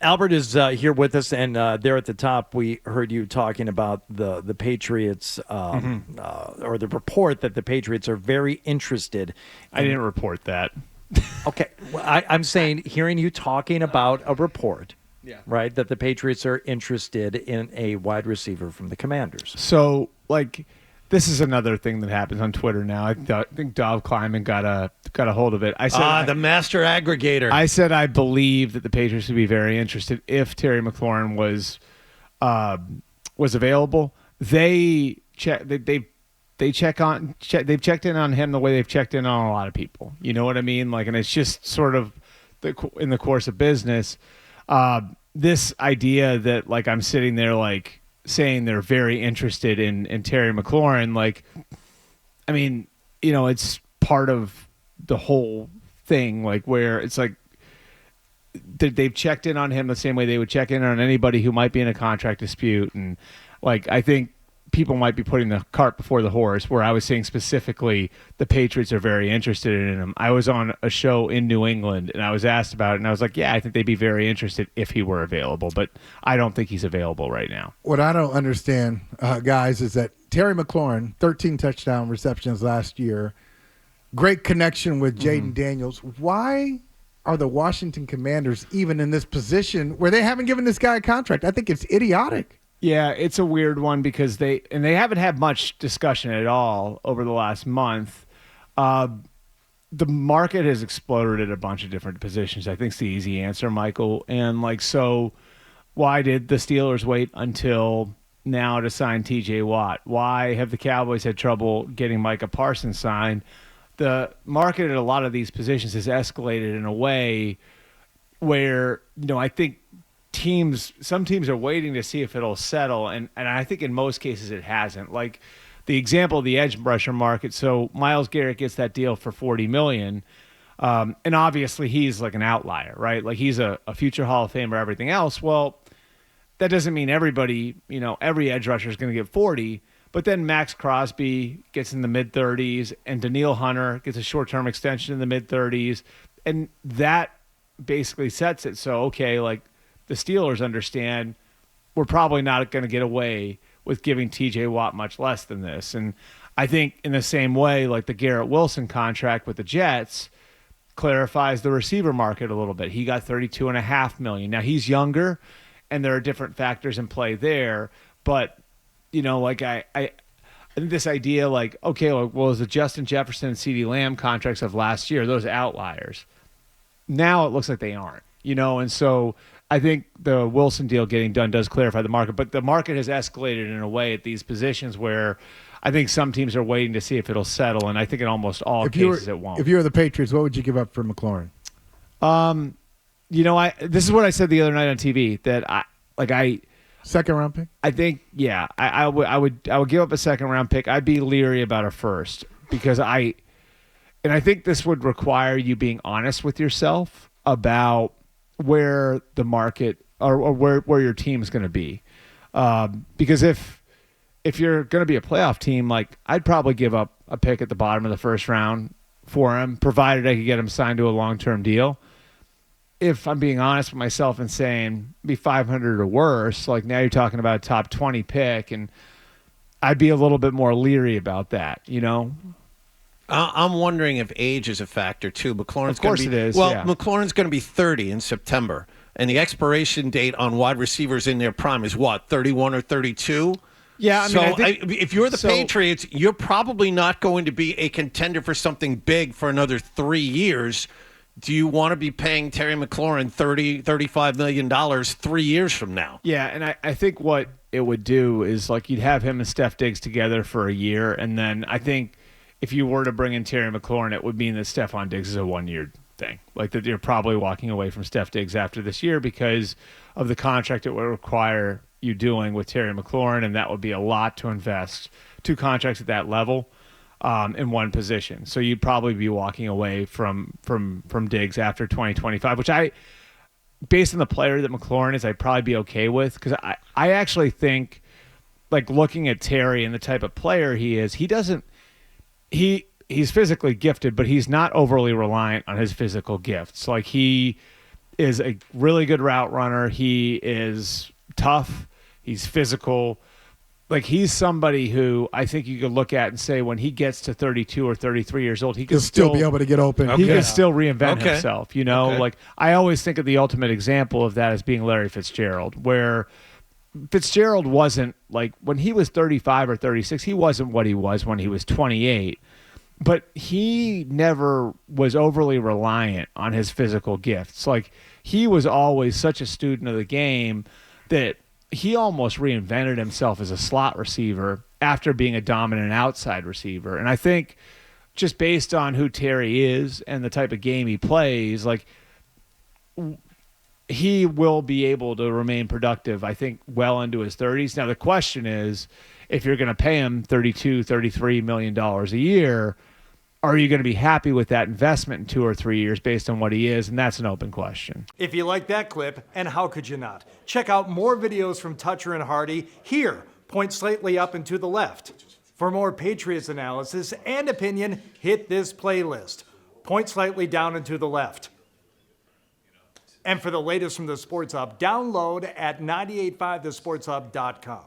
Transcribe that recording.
Albert is here with us, and there at the top, we heard you talking about the Patriots, or the report that the Patriots are very interested. I didn't report that. Okay, well, I'm saying, hearing you talking about a report, right, that the Patriots are interested in a wide receiver from the Commanders. So, this is another thing that happens on Twitter now. I think Dov Kleiman got a hold of it. I said, the master aggregator. I said I believe that the Patriots would be very interested if Terry McLaurin was available. They've checked in on him the way they've checked in on a lot of people. You know what I mean? And it's just sort of in the course of business. This idea that I'm sitting there saying they're very interested in Terry McLaurin, it's part of the whole thing, where it's they've checked in on him the same way they would check in on anybody who might be in a contract dispute. And I think people might be putting the cart before the horse, where I was saying specifically the Patriots are very interested in him. I was on a show in New England, and I was asked about it, and I was like, yeah, I think they'd be very interested if he were available, but I don't think he's available right now. What I don't understand, guys, is that Terry McLaurin, 13 touchdown receptions last year, great connection with Jaden Daniels. Why are the Washington Commanders even in this position where they haven't given this guy a contract? I think it's idiotic. Yeah, it's a weird one because they haven't had much discussion at all over the last month. The market has exploded at a bunch of different positions. I think it's the easy answer, Michael. And so why did the Steelers wait until now to sign TJ Watt? Why have the Cowboys had trouble getting Micah Parsons signed? The market at a lot of these positions has escalated in a way where, I think some teams are waiting to see if it'll settle, and I think in most cases it hasn't. The example of the edge rusher market. So Myles Garrett gets that deal for $40 million, and obviously he's an outlier, right? He's a future Hall of Famer, everything else. Well, that doesn't mean everybody, every edge rusher is going to get 40. But then Max Crosby gets in the mid-30s, and Daniil Hunter gets a short-term extension in the mid-30s, and that basically sets it. So the Steelers understand we're probably not going to get away with giving TJ Watt much less than this. And I think in the same way, the Garrett Wilson contract with the Jets clarifies the receiver market a little bit. He got $32.5 million. Now he's younger, and there are different factors in play there. But, I think this idea is the Justin Jefferson and CeeDee Lamb contracts of last year, those outliers. Now it looks like they aren't, and so I think the Wilson deal getting done does clarify the market, but the market has escalated in a way at these positions where I think some teams are waiting to see if it'll settle, and I think in almost all cases it won't. If you were the Patriots, what would you give up for McLaurin? This is what I said the other night on TV, that I second round pick. I think I would give up a second round pick. I'd be leery about a first because I think this would require you being honest with yourself about where the market or where your team is going to be, because if you're going to be a playoff team, I'd probably give up a pick at the bottom of the first round for him, provided I could get him signed to a long-term deal. If I'm being honest with myself and saying be 500 or worse, now you're talking about a top 20 pick, and I'd be a little bit more leery about that, I'm wondering if age is a factor, too. Of course it is. Well, yeah. McLaurin's going to be 30 in September, and the expiration date on wide receivers in their prime is what, 31 or 32? Yeah, if you're the Patriots, you're probably not going to be a contender for something big for another 3 years. Do you want to be paying Terry McLaurin $35 million 3 years from now? Yeah, and I think what it would do is you'd have him and Steph Diggs together for a year, and then I think if you were to bring in Terry McLaurin, it would mean that Stefon Diggs is a one-year thing. That you're probably walking away from Steph Diggs after this year because of the contract it would require you doing with Terry McLaurin, and that would be a lot to invest. 2 contracts at that level in one position. So you'd probably be walking away from Diggs after 2025, which based on the player that McLaurin is, I'd probably be okay with, because I actually think, looking at Terry and the type of player he is, he's physically gifted, but he's not overly reliant on his physical gifts. is a really good route runner. He is tough. He's physical. Like, he's somebody who I think you could look at and say when he gets to 32 or 33 years old, he can He'll still be able to get open. He can still reinvent himself, you know? Okay. Like, I always think of the ultimate example of that as being Larry Fitzgerald, where Fitzgerald wasn't, like, when he was 35 or 36, he wasn't what he was when he was 28. But he never was overly reliant on his physical gifts. Like, he was always such a student of the game that he almost reinvented himself as a slot receiver after being a dominant outside receiver. And I think just based on who Terry is and the type of game he plays, like, he will be able to remain productive, I think, well into his 30s. Now, the question is, if you're going to pay him $32, $33 million a year, are you going to be happy with that investment in 2 or 3 years based on what he is? And that's an open question. If you like that clip, and how could you not? Check out more videos from Toucher and Hardy here. Point slightly up and to the left. For more Patriots analysis and opinion, hit this playlist. Point slightly down and to the left. And for the latest from the Sports Hub, download at 985thesportshub.com.